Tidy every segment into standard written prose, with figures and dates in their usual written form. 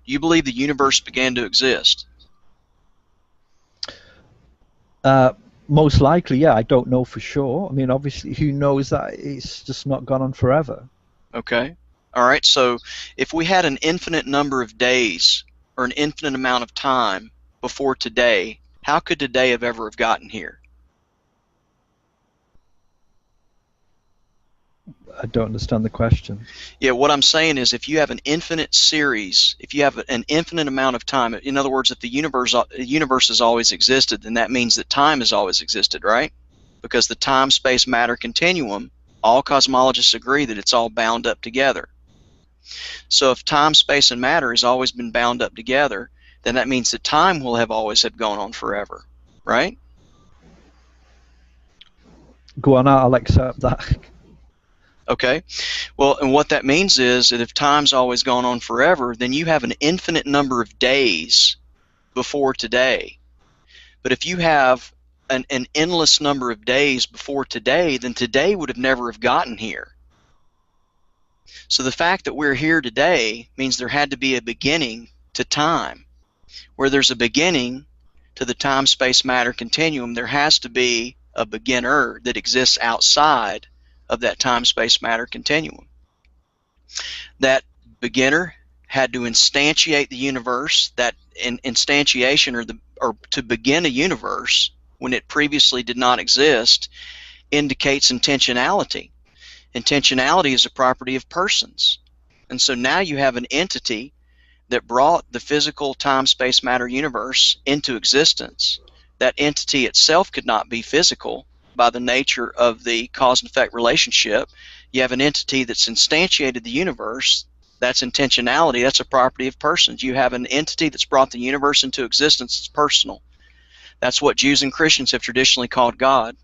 You believe the universe began to exist. Most likely, yeah. I don't know for sure. I mean, obviously, who knows that it's just not gone on forever? Okay. All right. So if we had an infinite number of days or an infinite amount of time before today, how could today have gotten here? I don't understand the question. Yeah, what I'm saying is if you have an infinite series, if you have an infinite amount of time, in other words, if the universe has always existed, then that means that time has always existed, right? Because the time, space, matter continuum, all cosmologists agree that it's all bound up together. So if time, space, and matter has always been bound up together, then that means that time will have always have gone on forever, right? Go on, I'll accept that. Okay. Well, and what that means is that if time's always gone on forever, then you have an infinite number of days before today. But if you have an endless number of days before today, then today would have never have gotten here. So the fact that we're here today means there had to be a beginning to time. Where there's a beginning to the time, space, matter continuum, there has to be a beginner that exists outside of that time, space, matter continuum. That beginner had to instantiate the universe. That instantiation, or to begin a universe when it previously did not exist, indicates intentionality. Intentionality is a property of persons. And so now you have an entity that brought the physical time, space, matter universe into existence. That entity itself could not be physical by the nature of the cause and effect relationship. You have an entity that's instantiated the universe. That's intentionality. That's a property of persons. You have an entity that's brought the universe into existence. It's personal. That's what Jews and Christians have traditionally called God.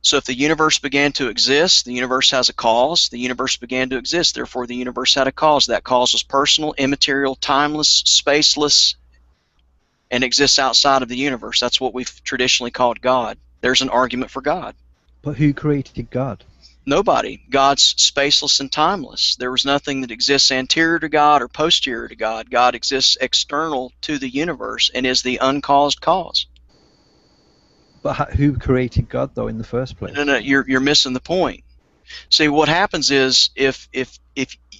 So if the universe began to exist, the universe has a cause. The universe began to exist. Therefore, the universe had a cause. That cause was personal, immaterial, timeless, spaceless, and exists outside of the universe. That's what we've traditionally called God. There's an argument for God. But who created God? Nobody. God's spaceless and timeless. There was nothing that exists anterior to God or posterior to God. God exists external to the universe and is the uncaused cause. But who created God, though, in the first place? No, you're missing the point. See, what happens is if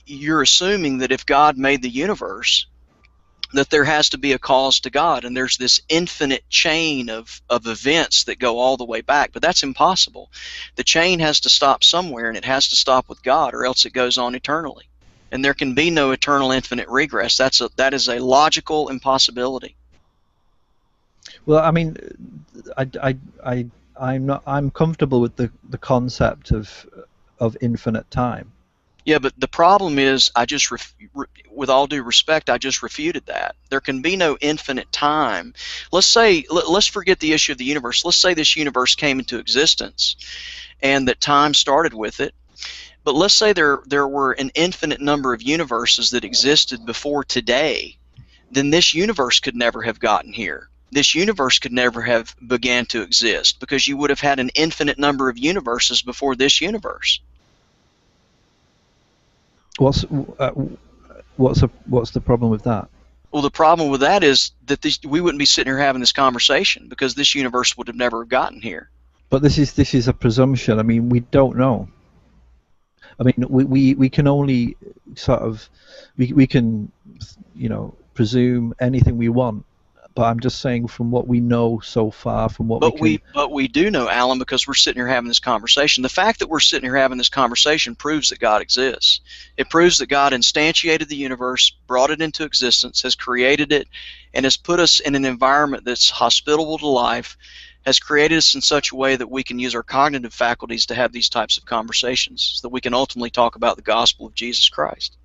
you're assuming that if God made the universe, that there has to be a cause to God, and there's this infinite chain of events that go all the way back, but that's impossible. The chain has to stop somewhere, and it has to stop with God, or else it goes on eternally. And there can be no eternal infinite regress. That is a logical impossibility. Well, I mean, I'm comfortable with the concept of infinite time. Yeah, but the problem is, with all due respect, I just refuted that. There can be no infinite time. Let's forget the issue of the universe. Let's say this universe came into existence, and that time started with it. But let's say there were an infinite number of universes that existed before today. Then this universe could never have gotten here. This universe could never have began to exist, because you would have had an infinite number of universes before this universe. What's the problem with that? Well, the problem with that is that we wouldn't be sitting here having this conversation, because this universe would have never gotten here. But this is a presumption. I mean, we don't know. I mean, we can only sort of we can presume anything we want. But I'm just saying, from what we know so far, from what But we do know, Alan, because we're sitting here having this conversation. The fact that we're sitting here having this conversation proves that God exists. It proves that God instantiated the universe, brought it into existence, has created it, and has put us in an environment that's hospitable to life, has created us in such a way that we can use our cognitive faculties to have these types of conversations, so that we can ultimately talk about the gospel of Jesus Christ.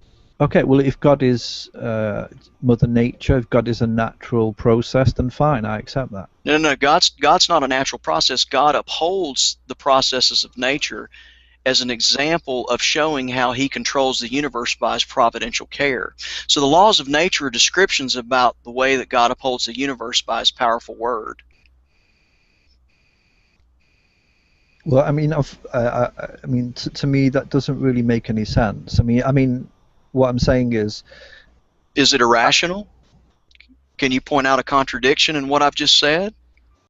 Okay, well, if God is Mother Nature, if God is a natural process, then fine, I accept that. No, God's not a natural process. God upholds the processes of nature as an example of showing how he controls the universe by his providential care. So the laws of nature are descriptions about the way that God upholds the universe by his powerful word. Well, I mean, to me, that doesn't really make any sense. I mean, what I'm saying is, Is it irrational? Can you point out a contradiction in what I've just said?